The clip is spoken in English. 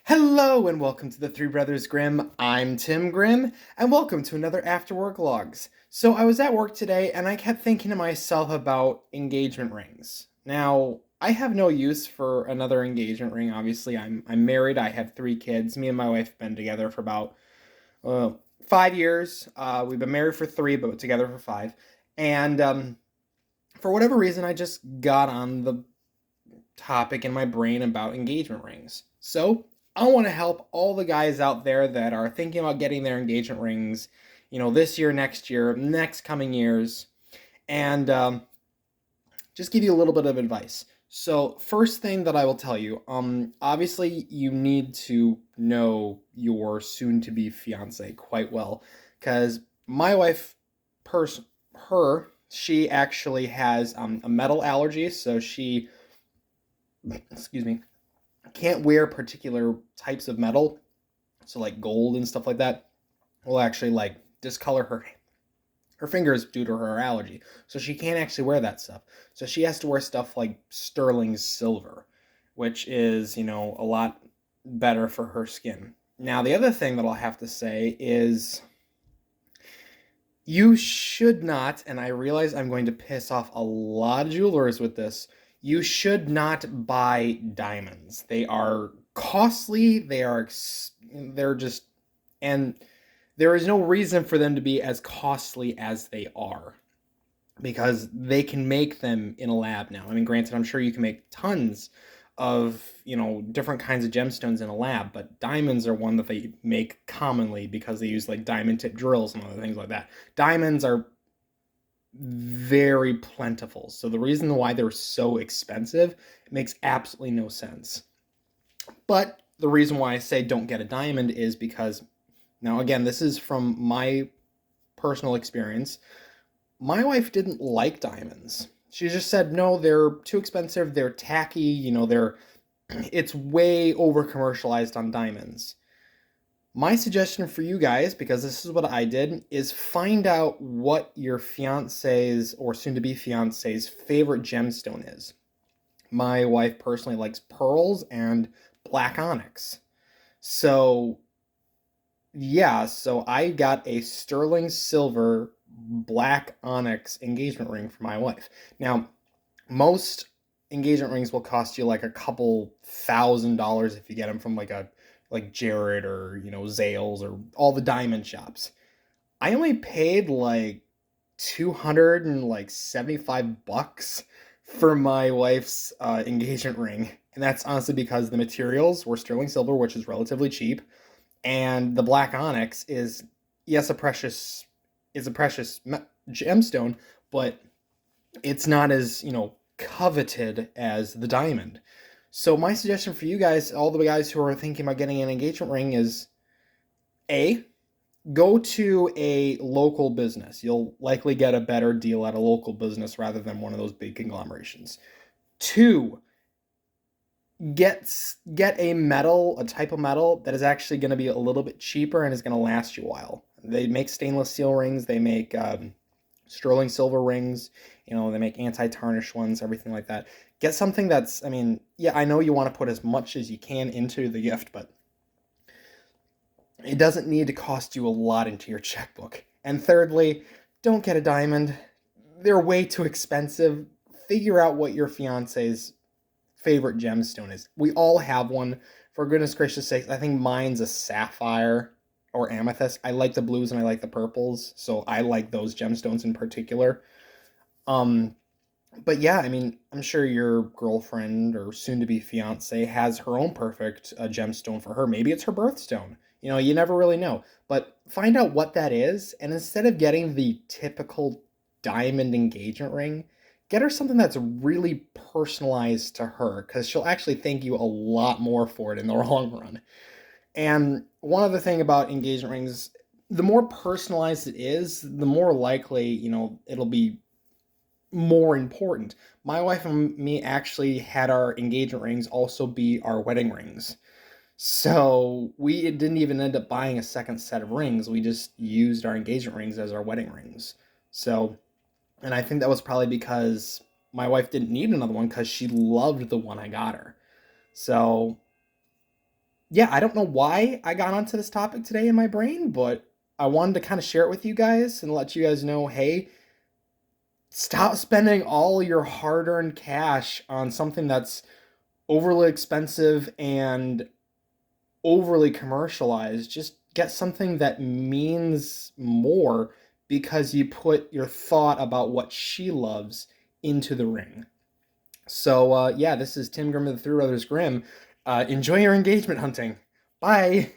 Hello and welcome to the Three Brothers Grimm. I'm Tim Grimm, and welcome to another After Work Logs. So I was at work today and I kept thinking to myself about engagement rings. Now, I have no use for another engagement ring. Obviously, I'm married. I have three kids. Me and my wife have been together for about uh, 5 years. We've been married for three, but together for five. And for whatever reason, I just got on the topic in my brain about engagement rings. So I want to help all the guys out there that are thinking about getting their engagement rings, this year, next year, next coming years, and just give you a little bit of advice. So, first thing that I will tell you, obviously, you need to know your soon-to-be fiance quite well, because my wife, she actually has a metal allergy, so she, excuse me, can't wear particular types of metal, so like gold and stuff like that will actually like discolor her fingers due to her allergy. So she can't actually wear that stuff. So she has to wear stuff like sterling silver, which is, a lot better for her skin. Now, the other thing that I'll have to say is you should not, and I realize I'm going to piss off a lot of jewelers with this, you should not buy diamonds. They are costly, they're just, and there is no reason for them to be as costly as they are because they can make them in a lab now. I mean, granted, I'm sure you can make tons of, different kinds of gemstones in a lab, but diamonds are one that they make commonly because they use like diamond tip drills and other things like that. Diamonds are very plentiful. So the reason why they're so expensive makes absolutely no sense. But the reason why I say don't get a diamond is because, now again, this is from my personal experience. My wife didn't like diamonds. She just said, no, they're too expensive, they're tacky, it's way over commercialized on diamonds. My suggestion for you guys, because this is what I did, is find out what your fiance's or soon to be fiance's favorite gemstone is. My wife personally likes pearls and black onyx. So, yeah, so I got a sterling silver black onyx engagement ring for my wife. Now, most engagement rings will cost you like a couple $1,000 if you get them from like Jared or Zales or all the diamond shops. I only paid like 275 bucks for my wife's engagement ring, and that's honestly because the materials were sterling silver, which is relatively cheap, and the black onyx is, yes, a precious gemstone, but it's not as coveted as the diamond. So my suggestion for you guys, all the guys who are thinking about getting an engagement ring, is A, go to a local business. You'll likely get a better deal at a local business rather than one of those big conglomerations. Two, get a type of metal that is actually going to be a little bit cheaper and is going to last you a while. They make stainless steel rings. They make sterling silver rings. They make anti-tarnish ones, everything like that. Get something that's, I mean, yeah, I know you want to put as much as you can into the gift, but it doesn't need to cost you a lot into your checkbook. And thirdly, don't get a diamond. They're way too expensive. Figure out what your fiance's favorite gemstone is. We all have one. For goodness gracious sakes, I think mine's a sapphire or amethyst. I like the blues and I like the purples, so I like those gemstones in particular. Um, but yeah, I mean, I'm sure your girlfriend or soon to be fiance has her own perfect gemstone for her. Maybe it's her birthstone. You never really know. But find out what that is, and instead of getting the typical diamond engagement ring, get her something that's really personalized to her, because she'll actually thank you a lot more for it in the long run. And one other thing about engagement rings, the more personalized it is, the more likely, it'll be more important. My wife and me actually had our engagement rings also be our wedding rings. So we didn't even end up buying a second set of rings. We just used our engagement rings as our wedding rings. So, and I think that was probably because my wife didn't need another one because she loved the one I got her. So yeah, I don't know why I got onto this topic today in my brain, but I wanted to kind of share it with you guys and let you guys know, hey, stop spending all your hard-earned cash on something that's overly expensive and overly commercialized. Just get something that means more because you put your thought about what she loves into the ring. So, yeah, this is Tim Grimm of the Three Brothers Grimm. Enjoy your engagement hunting. Bye.